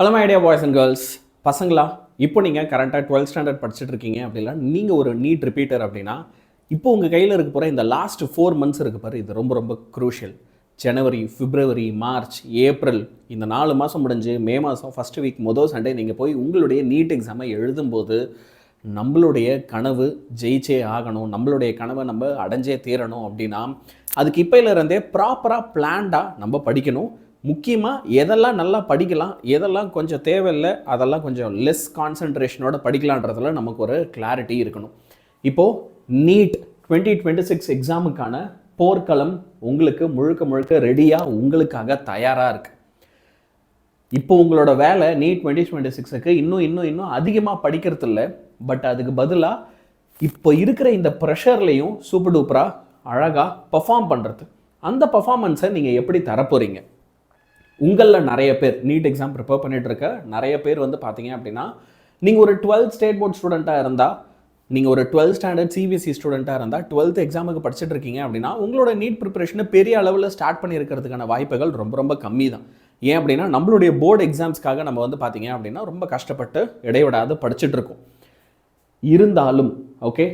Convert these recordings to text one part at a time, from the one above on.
Hello my idea boys and girls. பசங்களா, இப்போ நீங்கள் கரண்ட்டாக 12th ஸ்டாண்டர்ட் படிச்சுட்டு இருக்கீங்க அப்படின்னா நீங்கள் ஒரு நீட் ரிப்பீட்டர் அப்படின்னா இப்போ உங்கள் கையில் இருக்க போகிற இந்த லாஸ்ட் 4 months இருக்கு பாரு, இது ரொம்ப ரொம்ப க்ரூஷியல். ஜனவரி, பிப்ரவரி, மார்ச், ஏப்ரல் இந்த 4 மாதம் முடிஞ்சு மே மாதம் ஃபஸ்ட் வீக் மொதல் சண்டே நீங்கள் போய் உங்களுடைய நீட் எக்ஸாமை எழுதும்போது நம்மளுடைய கனவு ஜெயிச்சே ஆகணும், நம்மளுடைய கனவை நம்ம அடைஞ்சே தீரணும் அப்படின்னா அதுக்கு இப்போலேருந்தே ப்ராப்பராக பிளான்டாக நம்ம படிக்கணும். முக்கியமாக எதெல்லாம் நல்லா படிக்கலாம், எதெல்லாம் கொஞ்சம் தேவையில்லை, அதெல்லாம் கொஞ்சம் லெஸ் கான்சன்ட்ரேஷனோட படிக்கலான்றதுல நமக்கு ஒரு கிளாரிட்டி இருக்கணும். இப்போது நீட் 2026 எக்ஸாமுக்கான போர்க்களம் உங்களுக்கு முழுக்க முழுக்க ரெடியாக உங்களுக்காக தயாராக இருக்குது. இப்போ உங்களோட வேலை நீட் 2026க்கு இன்னும் அதிகமாக படிக்கிறது இல்லை. பட் அதுக்கு பதிலாக இப்போ இருக்கிற இந்த ப்ரெஷர்லையும் சூப்பர் டூப்பராக அழகாக பர்ஃபார்ம் பண்ணுறது. அந்த பர்ஃபார்மன்ஸை நீங்கள் எப்படி தரப்போகிறீங்க? உங்களில் நிறைய பேர் நீட் எக்ஸாம் ப்ரிப்பேர் பண்ணிட்டு இருக்க நிறைய பேர் வந்து பார்த்தீங்க அப்படின்னா நீங்கள் ஒரு 12th ஸ்டேட் போர்ட் ஸ்டூடெண்ட்டாக இருந்தால், நீங்கள் ஒரு 12th ஸ்டாண்டர்ட் சிபிஎஸ்சி ஸ்டூடெண்ட்டாக இருந்தால் 12th எக்ஸாமுக்கு படிச்சுட்டு இருக்கீங்க அப்படின்னா உங்களோட நீட் ப்ரிப்பரேஷனை பெரிய அளவில் ஸ்டார்ட் பண்ணியிருக்கிறதுக்கான வாய்ப்புகள் ரொம்ப ரொம்ப கம்மி தான். ஏன் அப்படின்னா நம்மளுடைய போர்டு எக்ஸாம்ஸ்க்காக நம்ம வந்து பார்த்தீங்க அப்படின்னா ரொம்ப கஷ்டப்பட்டு இடைவிடாது படிச்சுட்டு இருக்கோம். இருந்தாலும் ஓகே,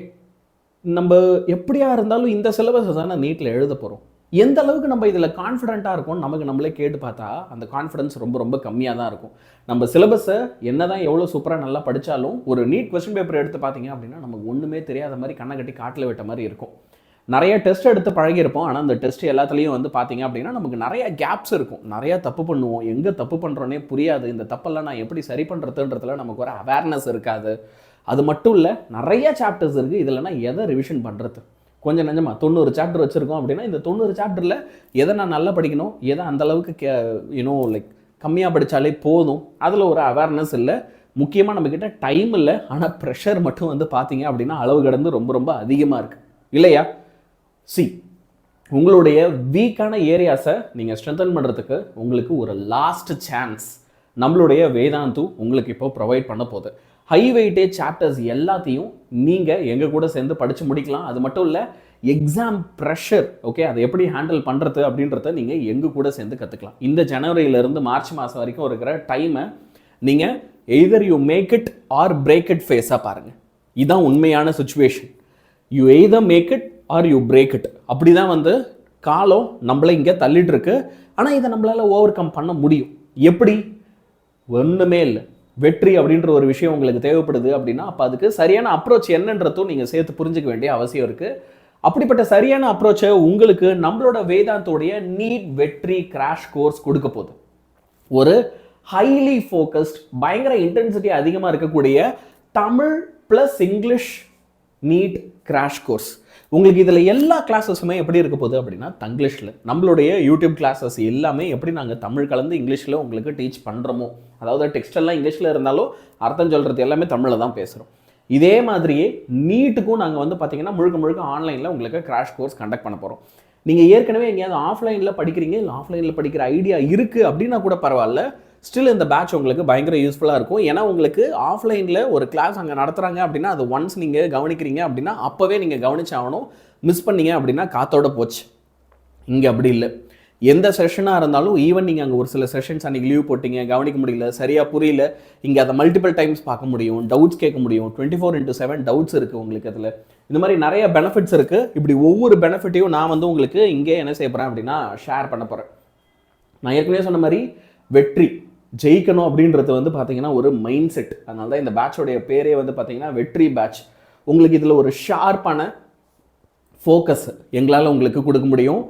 நம்ம எப்படியா இருந்தாலும் இந்த சிலபஸை தானே நீட்டில் எழுத போகிறோம். எந்த அளவுக்கு நம்ம இதில் கான்ஃபிடென்ட்டாக இருக்கும் நமக்கு நம்மளே கேட்டு பார்த்தா அந்த கான்ஃபிடன்ஸ் ரொம்ப ரொம்ப கம்மியாக தான் இருக்கும். நம்ம சிலபஸை என்ன தான் எவ்வளோ சூப்பராக நல்லா படித்தாலும் ஒரு நீட் கொஸ்டின் பேப்பர் எடுத்து பார்த்தீங்க அப்படின்னா நமக்கு ஒன்றுமே தெரியாத மாதிரி கண்ணை கட்டி காட்டில் விட்ட மாதிரி இருக்கும். நிறைய டெஸ்ட் எடுத்து பழகியிருப்போம், ஆனால் அந்த டெஸ்ட் எல்லாத்துலேயும் வந்து பார்த்தீங்க அப்படின்னா நமக்கு நிறைய கேப்ஸ் இருக்கும், நிறையா தப்பு பண்ணுவோம், எங்கே தப்பு பண்ணுறோன்னே புரியாது, இந்த தப்பெல்லாம் நான் எப்படி சரி பண்ணுறதுன்றதுல நமக்கு ஒரு அவேர்னஸ் இருக்காது. அது மட்டும் இல்லை, நிறைய சாப்டர்ஸ் இருக்குது, இதில்னா எதை ரிவிஷன் பண்ணுறது? கொஞ்சம் நஞ்சமாக 90 சாப்டர் வச்சுருக்கோம் அப்படின்னா இந்த 90 சாப்டரில் எதை நான் நல்லா படிக்கணும், எதை அந்தளவுக்கு லைக் கம்மியாக படித்தாலே போதும், அதில் ஒரு அவேர்னஸ் இல்லை. முக்கியமாக நம்மக்கிட்ட டைம் இல்லை, ஆனால் ப்ரெஷர் மட்டும் வந்து பார்த்தீங்க அப்படின்னா அளவு கடந்து ரொம்ப ரொம்ப அதிகமாக இருக்குது இல்லையா? உங்களுடைய வீக்கான ஏரியாஸை நீங்கள் ஸ்ட்ரென்தன் பண்ணுறதுக்கு உங்களுக்கு ஒரு லாஸ்ட் சான்ஸ் நம்மளுடைய வேதாந்து உங்களுக்கு இப்போ ப்ரொவைட் பண்ண போகுது. ஹை வெயிட்டேஜ் சாப்டர்ஸ் எல்லாத்தையும் நீங்கள் எங்கள் கூட சேர்ந்து படித்து முடிக்கலாம். அது மட்டும் இல்லை, எக்ஸாம் ப்ரெஷர் ஓகே அதை எப்படி ஹேண்டில் பண்ணுறது அப்படின்றத நீங்கள் எங்கள் கூட சேர்ந்து கற்றுக்கலாம். இந்த ஜனவரியிலேருந்து மார்ச் மாதம் வரைக்கும் இருக்கிற டைமை நீங்கள் either you make it or break it ஃபேஸாக பாருங்கள். இதுதான் உண்மையான situation. You either make it or you break it. அப்படி தான் வந்து காலம் நம்மளை இங்கே தள்ளிட்டு இருக்கு. ஆனால் இதை நம்மளால் ஓவர் கம் பண்ண முடியும். எப்படி? ஒன்றுமே இல்லை. வெற்றி அப்படின்ற ஒரு விஷயம் உங்களுக்கு தேவைப்படுது அப்படின்னா அப்போ அதுக்கு சரியான அப்ரோச் என்னன்றதும் நீங்கள் சேர்த்து புரிஞ்சுக்க வேண்டிய அவசியம் இருக்குது. அப்படிப்பட்ட சரியான அப்ரோச்சை உங்களுக்கு நம்மளோட வேதாந்தோடைய நீட் வெற்றி கிராஷ் கோர்ஸ் கொடுக்க போகுது. ஒரு ஹைலி ஃபோக்கஸ்ட், பயங்கர இன்டென்சிட்டி அதிகமாக இருக்கக்கூடிய Tamil plus English NEET crash course. உங்களுக்கு இதில் எல்லா கிளாஸஸுமே எப்படி இருக்க போகுது அப்படின்னா தங்கிலீஷில். நம்மளுடைய யூடியூப் கிளாஸஸ் எல்லாமே எப்படி நாங்கள் தமிழ் கலந்து இங்கிலீஷில் உங்களுக்கு டீச் பண்ணுறோமோ, அதாவது டெக்ஸ்டெல்லாம் இங்கிலீஷில் இருந்தாலும் அர்த்தம் சொல்கிறது எல்லாமே தமிழில் தான் பேசுகிறோம். இதே மாதிரியே நீட்டுக்கும் நாங்கள் வந்து பார்த்திங்கன்னா முழுக்க ஆன்லைனில் உங்களுக்கு கிராஷ் கோர்ஸ் கண்டக்ட் பண்ண போகிறோம். நீங்கள் ஏற்கனவே எங்கேயாவது ஆஃப்லைனில் படிக்கிறீங்க, இல்லை ஆஃப்லைனில் படிக்கிற ஐடியா இருக்குது அப்படின்னா கூட பரவாயில்ல, ஸ்டில் இந்த பேட்ச் உங்களுக்கு பயங்கர யூஸ்ஃபுல்லாக இருக்கும். ஏன்னா உங்களுக்கு ஆஃப்லைனில் ஒரு கிளாஸ் அங்கே நடத்துகிறாங்க அப்படின்னா அது ஒன்ஸ் நீங்கள் கவனிக்கிறீங்க அப்படின்னா அப்போவே நீங்கள் கவனிச்சாகணும். மிஸ் பண்ணீங்க அப்படின்னா காத்தோட போச்சு. இங்கே அப்படி இல்லை. எந்த செஷனாக இருந்தாலும் ஈவன் நீங்கள் அங்கே ஒரு சில செஷன்ஸ் அன்றைக்கி லீவ் போட்டிங்க, கவனிக்க முடியல, சரியாக புரியல, இங்கே அதை மல்டிபிள் டைம்ஸ் பார்க்க முடியும், டவுட்ஸ் கேட்க முடியும். 24/7 டவுட்ஸ் இருக்குது உங்களுக்கு. அதில் இந்த மாதிரி நிறைய பெனிஃபிட்ஸ் இருக்குது. இப்படி ஒவ்வொரு பெனிஃபிட்டையும் நான் வந்து உங்களுக்கு இங்கே என்ன செய்ய போகிறேன் அப்படின்னா ஷேர் பண்ண போகிறேன். நான் ஏற்கனவே சொன்ன மாதிரி வெற்றி ஜெயிக்கணும் அப்படின்றது வந்து பார்த்தீங்கன்னா ஒரு மைண்ட் செட். அதனால தான் இந்த பேட்சோடைய பேரே வந்து பார்த்தீங்கன்னா வெற்றி பேட்ச். உங்களுக்கு இதில் ஒரு ஷார்ப்பான ஃபோக்கஸ் எங்களால் உங்களுக்கு கொடுக்க முடியும்.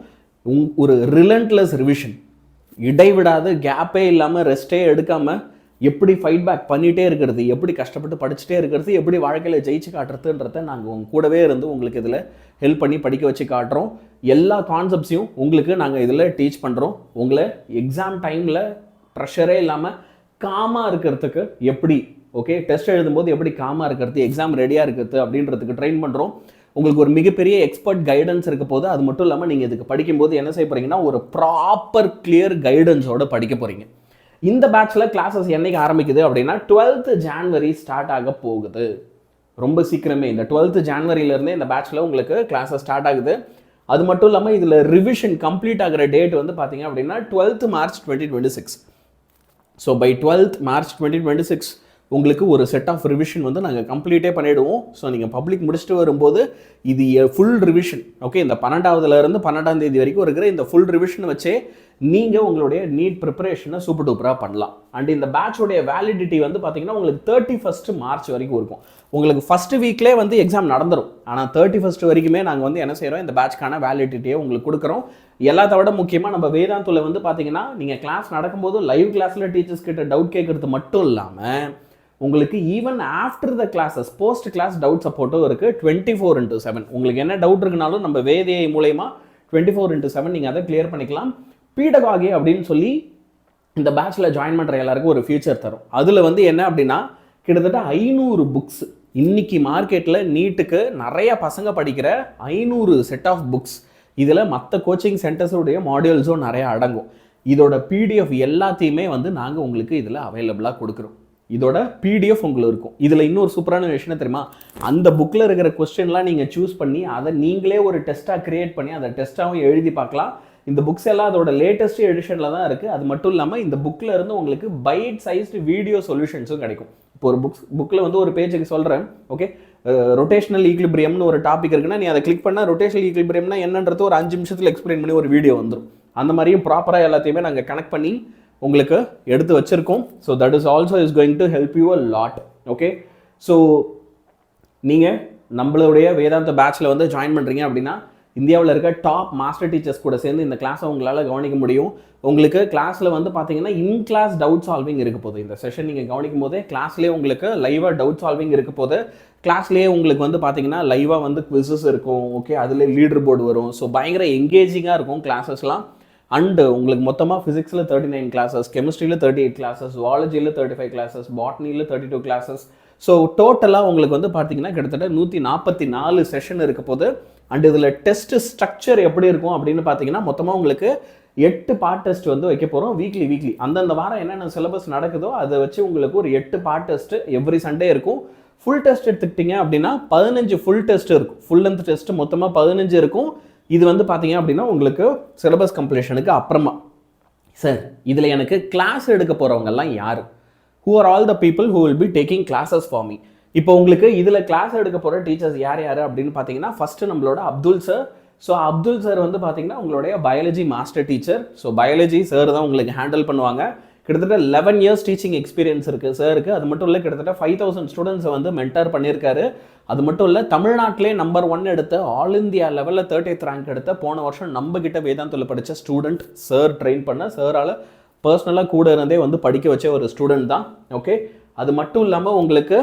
ஒரு ரிலண்ட்லெஸ் ரிவிஷன், இடைவிடாத கேப்பே இல்லாமல் ரெஸ்ட்டே எடுக்காமல் எப்படி ஃபைட் பேக் பண்ணிகிட்டே இருக்கிறது, எப்படி கஷ்டப்பட்டு படிச்சுட்டே இருக்கிறது, எப்படி வாழ்க்கையில் ஜெயிச்சு காட்டுறதுன்றதை நாங்கள் உங்கள் கூடவே இருந்து உங்களுக்கு இதில் ஹெல்ப் பண்ணி படிக்க வச்சு காட்டுறோம். எல்லா கான்செப்ட்ஸையும் உங்களுக்கு நாங்கள் இதில் டீச் பண்ணுறோம். உங்களை எக்ஸாம் டைமில் ப்ரெஷரே இல்லாமல் காமாக இருக்கிறதுக்கு எப்படி ஓகே டெஸ்ட் எழுதும்போது எப்படி காமாக இருக்கிறது, எக்ஸாம் ரெடியாக இருக்கிறது அப்படின்றதுக்கு ட்ரெயின் பண்ணுறோம். உங்களுக்கு ஒரு மிகப்பெரிய எக்ஸ்பர்ட் கைடன்ஸ் இருக்க போது. அது மட்டும் இல்லாமல் நீங்கள் இதுக்கு படிக்கும்போது என்ன செய்ய போகிறீங்கன்னா ஒரு ப்ராப்பர் கிளியர் கைடன்ஸோடு படிக்க போகிறீங்க. இந்த பேட்சில் கிளாஸஸ் என்னைக்கு ஆரம்பிக்குது அப்படின்னா 12th January ஸ்டார்ட் ஆக போகுது. ரொம்ப சீக்கிரமே இந்த 12th Januaryலேருந்தே இந்த பேட்சில் உங்களுக்கு கிளாஸஸ் ஸ்டார்ட் ஆகுது. அது மட்டும் இல்லாமல் இதில் ரிவிஷன் கம்ப்ளீட் ஆகிற டேட் வந்து பார்த்தீங்க அப்படின்னா 12th March 2026. So by 12th March 2026 உங்களுக்கு ஒரு செட் ஆஃப் ரிவிஷன் வந்து நாங்கள் கம்ப்ளீட்டே பண்ணிவிடுவோம். ஸோ நீங்கள் பப்ளிக் முடிச்சுட்டு வரும்போது இது ஃபுல் ரிவிஷன், ஓகே, இந்த 12ஆவதுலேருந்து 12ஆம் தேதி வரைக்கும் இருக்கிற இந்த ஃபுல் ரிவிஷன் வச்சே நீங்கள் உங்களுடைய நீட் ப்ரிப்பரேஷனை சூப்பர் டூப்பராக பண்ணலாம். அண்ட் இந்த பேட்சோடைய வேலிடிட்டி வந்து பார்த்தீங்கன்னா உங்களுக்கு 31st March வரைக்கும் இருக்கும். உங்களுக்கு ஃபஸ்ட்டு வீக்லேயே வந்து எக்ஸாம் நடந்துடும். ஆனால் 31st வரைக்குமே நாங்கள் வந்து என்ன செய்கிறோம், இந்த பேட்ச்க்கான வேலிடிட்டியை உங்களுக்கு கொடுக்குறோம். எல்லாத்த விட முக்கியமாக நம்ம வேதாந்துல வந்து பார்த்தீங்கன்னா நீங்கள் கிளாஸ் நடக்கும்போது லைவ் கிளாஸில் டீச்சர்ஸ் கிட்ட டவுட் கேட்குறது மட்டும் இல்லாமல் உங்களுக்கு even after the classes post class doubt சப்போர்ட்டும் இருக்குது 24/7. உங்களுக்கு என்ன டவுட் இருக்குனாலும் நம்ம வேதியை மூலயமா 24/7 நீங்கள் அதை கிளியர் பண்ணிக்கலாம். பீடகாகி அப்படின்னு சொல்லி இந்த பேட்சில் ஜாயின் பண்ணுற எல்லாருக்கும் ஒரு ஃபியூச்சர் தரும். அதில் வந்து என்ன அப்படின்னா கிட்டத்தட்ட 500 புக்ஸ் இன்னைக்கு மார்க்கெட்டில் நீட்டுக்கு நிறைய பசங்க படிக்கிற 500 செட் ஆஃப் புக்ஸ். இதில் மற்ற கோச்சிங் சென்டர்ஸுடைய மாடியூல்ஸும் நிறைய அடங்கும். இதோட PDF எல்லாத்தையுமே வந்து நாங்கள் உங்களுக்கு இதில் அவைலபிளாக கொடுக்குறோம். இதோட PDF உங்களுக்கு இருக்கும். இதில் இன்னொரு சூப்பரான விஷயம் தெரியுமா, அந்த புக்கில் இருக்கிற கொஸ்டின்லாம் நீங்கள் சூஸ் பண்ணி அதை நீங்களே ஒரு டெஸ்ட்டாக கிரியேட் பண்ணி அதை டெஸ்ட்டாகவும் எழுதி பார்க்கலாம். இந்த புக்ஸ் எல்லாம் அதோட லேட்டஸ்ட் எடிஷனில் தான் இருக்குது. அது மட்டும் இல்லாமல் இந்த புக்கில் இருந்து உங்களுக்கு பைட் சைஸ்டு வீடியோ சொல்யூஷன்ஸும் கிடைக்கும். இப்போ ஒரு புக்கில் வந்து ஒரு பேஜுக்கு சொல்கிறேன், ஓகே, ரொட்டேஷனல் ஈக்லிபிரியம்னு ஒரு டாபிக் இருக்குன்னா நீ அதை கிளிக் பண்ணால் ரொட்டேஷனல் ஈக்லிபிரியம்னா என்னன்றது ஒரு 5 நிமிஷத்தில் எக்ஸ்பிளைன் பண்ணி ஒரு வீடியோ வந்துடும். அந்த மாதிரியும் ப்ராப்பராக எல்லாத்தையுமே நாங்கள் கனெக்ட் பண்ணி உங்களுக்கு எடுத்து வச்சுருக்கோம். So that is also is going to help you a lot. Okay, so நீங்கள் நம்மளுடைய வேதாந்த பேட்சில் வந்து ஜாயின் பண்ணுறீங்க அப்படின்னா இந்தியாவில் இருக்க டாப் மாஸ்டர் டீச்சர்ஸ் கூட சேர்ந்து இந்த கிளாஸை உங்களால் கவனிக்க முடியும். உங்களுக்கு கிளாஸில் வந்து பார்த்தீங்கன்னா இன் கிளாஸ் டவுட் சால்விங் இருக்க போகுது. இந்த செஷன் நீங்கள் கவனிக்கும் போதே கிளாஸ்லேயே உங்களுக்கு லைவாக டவுட் சால்விங் இருக்க போது. கிளாஸ்லேயே உங்களுக்கு வந்து பார்த்தீங்கன்னா லைவாக வந்து குவிசஸ் இருக்கும், ஓகே, அதில் லீடர் போர்டு வரும். ஸோ பயங்கர எங்கேஜிங்காக இருக்கும் கிளாஸஸ்லாம். அண்டு உங்களுக்கு மொத்தமாக ஃபிசிக்ஸில் 39 கிளாஸஸ், கெமிஸ்ட்ரியில் 38 கிளாஸஸ், ஜுவாலஜியில் 35 கிளாஸஸ், பாட்னியில் 32 கிளாஸஸ். ஸோ டோட்டலாக உங்களுக்கு வந்து பார்த்தீங்கன்னா கிட்டத்தட்ட 144 செஷன் இருக்க போது. அண்ட் இதில் டெஸ்ட் ஸ்ட்ரக்சர் எப்படி இருக்கும் அப்படின்னு பார்த்தீங்கன்னா மொத்தமாக உங்களுக்கு 8 பார்ட் டெஸ்ட் வந்து வைக்க போகிறோம் வீக்லி. அந்தந்த வாரம் என்னென்ன சிலபஸ் நடக்குதோ அதை வச்சு உங்களுக்கு ஒரு 8 பார்ட் டெஸ்ட் எவ்ரி சண்டே இருக்கும். ஃபுல் டெஸ்ட் எடுத்துக்கிட்டிங்க அப்படின்னா 15 ஃபுல் டெஸ்ட் இருக்கும். ஃபுல் லென்த் டெஸ்ட் மொத்தமாக 15 இருக்கும். இது வந்து பார்த்தீங்க அப்படின்னா உங்களுக்கு சிலபஸ் கம்ப்ளீஷனுக்கு அப்புறமா. சார் இதில் எனக்கு கிளாஸ் எடுக்க போகிறவங்கெல்லாம் யார்? who are all the people who will be taking classes for me? இப்போ உங்களுக்கு இதில் கிளாஸ் எடுக்க போகிற டீச்சர்ஸ் யார் அப்படின்னு பார்த்தீங்கன்னா ஃபஸ்ட்டு நம்மளோட Abdul sir. So Abdul sir வந்து பார்த்தீங்கன்னா உங்களுடைய biology master teacher. So biology sir தான் உங்களுக்கு ஹேண்டில் பண்ணுவாங்க. கிட்டத்தட்ட 11 years டீச்சிங் எக்ஸ்பீரியன்ஸ் இருக்குது சாருக்கு. அது மட்டும் இல்லை கிட்டத்தட்ட 5000 ஸ்டூடெண்ட்ஸை வந்து மென்டர் பண்ணியிருக்காரு. அது மட்டும் இல்லை தமிழ்நாட்டிலே நம்பர் 1 எடுத்த ஆல் இந்தியா லெவலில் 30th ரேங்க் எடுத்த போன வருஷம் நம்ம கிட்ட வேதாந்தில் படித்த ஸ்டூடெண்ட் சார் ட்ரெயின் பண்ண சாரால் பர்சனலாக கூட இருந்தே வந்து படிக்க வச்ச ஒரு ஸ்டூடெண்ட் தான். ஓகே, அது மட்டும் இல்லாமல் உங்களுக்கு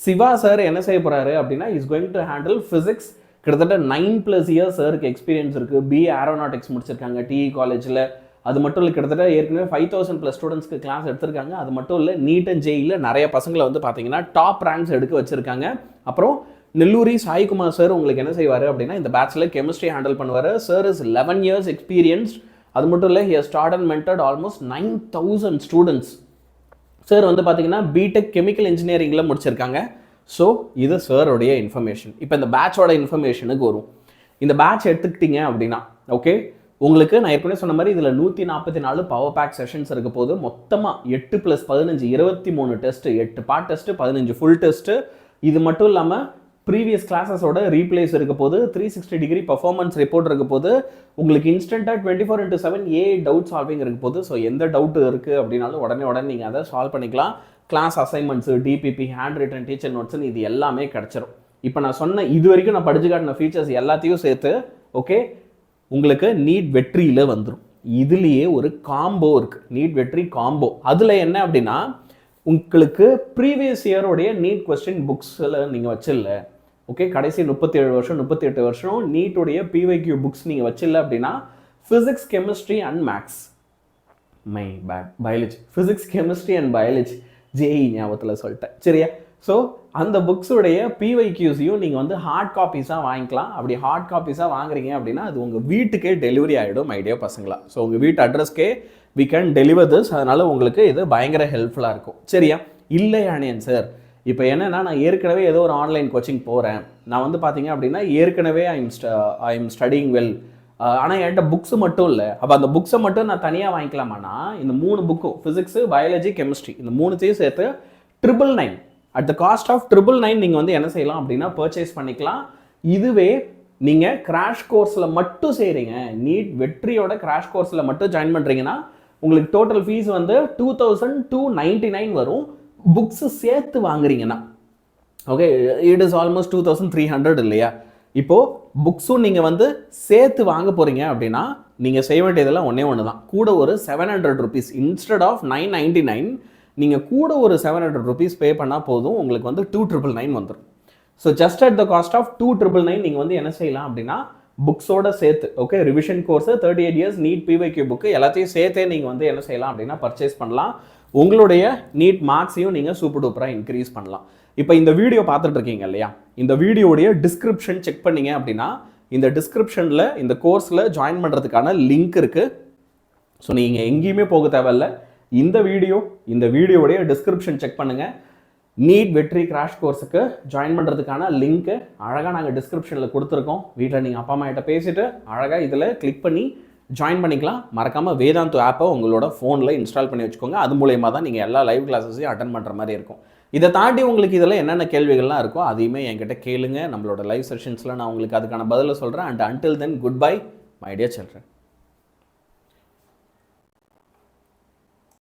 சிவா சார் என்ன செய்ய போகிறாரு அப்படின்னா is going to handle physics. கிட்டத்தட்ட 9+ years சாருக்கு எக்ஸ்பீரியன்ஸ் இருக்குது. BA ஏரோநாட்டிக்ஸ் முடிச்சிருக்காங்க TE காலேஜில். அது மட்டும் இல்லை கிட்டத்தட்ட ஏற்கனவே 5000+ ஸ்டூடெண்ட்ஸ்க்கு கிளாஸ் எடுத்திருக்காங்க. அது மட்டும் இல்லை நீட் அண்ட் ஜேயில் நிறைய பசங்களை வந்து பார்த்தீங்கன்னா டாப் ரேங்க்ஸ் எடுக்க வச்சுருக்காங்க. அப்புறம் நெல்லூரி சாய்குமார் சார் உங்களுக்கு என்ன செய்வார் அப்படின்னா இந்த பேட்சில் கெமிஸ்ட்ரி ஹேண்டில் பண்ணுவார். Sir is 11 years experienced. அது மட்டும் இல்லை he has taught and mentored almost 9000 students. Sir வந்து பார்த்தீங்கன்னா பிடெக் கெமிக்கல் இன்ஜினியரிங்கில் முடிச்சிருக்காங்க. ஸோ இது சாரோடைய இன்ஃபர்மேஷன். இப்போ இந்த பேட்சோட இன்ஃபர்மேஷனுக்கு வரும். இந்த பேட்ச் எடுத்துக்கிட்டீங்க அப்படின்னா ஓகே, உங்களுக்கு நான் ஏற்கனவே சொன்ன மாதிரி இதில் 144 பவர் பேக் செஷன்ஸ் இருக்க போது. மொத்தமாக 8 + 15 23 test, 8 part test, 15 full test. இது மட்டும் இல்லாமல் ப்ரீவியஸ் கிளாஸஸோட ரீப்ளேஸ் இருக்க போது, 360 degree பர்ஃபார்மன்ஸ் ரிப்போர்ட் இருக்க போது. உங்களுக்கு இன்ஸ்டண்ட்டாக 24/7 AI டவுட் சால்விங் இருக்க போது. ஸோ எந்த டவுட் இருக்குது அப்படின்னாலும் உடனே நீங்கள் அதை சால்வ் பண்ணிக்கலாம். Class assignments, DPP, hand written teacher நோட்ஸ்னு இது எல்லாமே கிடச்சிரும். இப்போ நான் சொன்ன இது வரைக்கும் நான் படிச்சு காட்டின ஃபீச்சர்ஸ் எல்லாத்தையும் சேர்த்து ஓகே உங்களுக்கு நீட் வெற்றியில் வந்துடும். இதுலேயே ஒரு காம்போ இருக்குது, நீட் வெற்றி காம்போ. அதில் என்ன அப்படின்னா உங்களுக்கு ப்ரீவியஸ் இயரோடைய நீட் கொஸ்டின் புக்ஸில் நீங்கள் வச்சிடல, ஓகே, கடைசி 37 வருஷம் 38 வருஷம் நீட்டுடைய PYQ புக்ஸ் நீங்கள் வச்சிடல அப்படின்னா physics chemistry and maths, my bad, biology, physics chemistry and biology, JEE ஞாபகத்தில் சொல்லிட்டேன் சரியா. ஸோ அந்த புக்ஸுடைய PYQஸையும் நீங்கள் வந்து ஹார்ட் காப்பீஸாக வாங்கிக்கலாம். அப்படி ஹார்ட் காப்பீஸாக வாங்குறீங்க அப்படின்னா அது உங்கள் வீட்டுக்கே டெலிவரி ஆகிடும் ஐடியா பசங்களா. ஸோ உங்கள் வீட்டு அட்ரஸ்க்கே we can deliver this. அதனால் உங்களுக்கு இது பயங்கர ஹெல்ப்ஃபுல்லாக இருக்கும் சரியா. இல்லை ஆனியன் சார், இப்போ என்னென்னா நான் ஏற்கனவே ஏதோ ஒரு ஆன்லைன் கோச்சிங் போகிறேன், நான் வந்து பார்த்தீங்க அப்படின்னா ஏற்கனவே ஐ எம் ஸ்டடிங் வெல், ஆனால் என்கிட்ட புக்ஸ் மட்டும் இல்லை, அப்போ அந்த புக்ஸை மட்டும் நான் தனியாக வாங்கிக்கலாமான்னா இந்த 3 புக்கும் ஃபிசிக்ஸு, பயாலஜி, கெமிஸ்ட்ரி இந்த 3த்தையும் சேர்த்து 999 அட் த காஸ்ட் ஆஃப் 999 நீங்கள் வந்து என்ன செய்யலாம் அப்படின்னா பர்ச்சேஸ் பண்ணிக்கலாம். இதுவே நீங்கள் கிராஷ் கோர்ஸில் மட்டும் செய்கிறீங்க, நீட் வெற்றியோட கிராஷ் கோர்ஸில் மட்டும் ஜாயின் பண்ணுறீங்கன்னா உங்களுக்கு டோட்டல் ஃபீஸ் வந்து 2299 வரும். புக்ஸு சேர்த்து வாங்குறீங்கன்னா ஓகே, இட் இஸ் ஆல்மோஸ்ட் 2300 இல்லையா? இப்போது புக்ஸும் நீங்கள் வந்து சேர்த்து வாங்க போகிறீங்க அப்படின்னா நீங்கள் செய்ய வேண்டியதெல்லாம் ஒன்று தான், கூட ஒரு 700 rupees இன்ஸ்டெட் ஆஃப் 999 நீங்கள் கூட ஒரு 700 rupees பே பண்ணால் போதும், உங்களுக்கு வந்து 2999 வந்துடும். So just at the cost of 2999 நீங்கள் வந்து என்ன செய்யலாம் அப்படின்னா புக்ஸோட சேர்த்து okay, revision course, 38 years NEET PYQ book எல்லாத்தையும் சேர்த்தே நீங்கள் வந்து என்ன செய்யலாம் அப்படின்னா பர்ச்சேஸ் பண்ணலாம். உங்களுடைய நீட் மார்க்ஸையும் நீங்கள் சூப்பர் டூப்பராக இன்க்ரீஸ் பண்ணலாம். இப்போ இந்த வீடியோ பார்த்துட்டு இருக்கீங்க இல்லையா, இந்த வீடியோடைய டிஸ்கிரிப்ஷன் செக் பண்ணீங்க அப்படின்னா இந்த டிஸ்கிரிப்ஷனில் இந்த கோர்ஸில் ஜாயின் பண்ணுறதுக்கான லிங்க் இருக்குது. ஸோ நீங்கள் எங்கேயுமே போக தேவையில்ல, இந்த வீடியோடைய டிஸ்கிரிப்ஷன் செக் பண்ணுங்கள். நீட் வெற்றி கிராஷ் கோர்ஸுக்கு ஜாயின் பண்ணுறதுக்கான லிங்க்கு அழகாக நாங்கள் டிஸ்கிரிப்ஷனில் கொடுத்துருக்கோம். வீட்டில் நீங்கள் அப்பா அம்மா கிட்ட பேசிவிட்டு அழகாக இதில் கிளிக் பண்ணி ஜாயின் பண்ணிக்கலாம். மறக்காமல் வேதாந்து ஆப்பை உங்களோட ஃபோனில் இன்ஸ்டால் பண்ணி வச்சுக்கோங்க. அது மூலயமா தான் நீங்கள் எல்லா லைவ் கிளாஸஸையும் அட்டன் பண்ணுற மாதிரி இருக்கும். இதை தாண்டி உங்களுக்கு இதில் என்னென்ன கேள்விகள்லாம் இருக்கோ அதையுமே என்கிட்ட கேளுங்க. நம்மளோட லைவ் செஷன்ஸில் நான் உங்களுக்கு அதுக்கான பதிலை சொல்கிறேன். And until then good bye my dear children.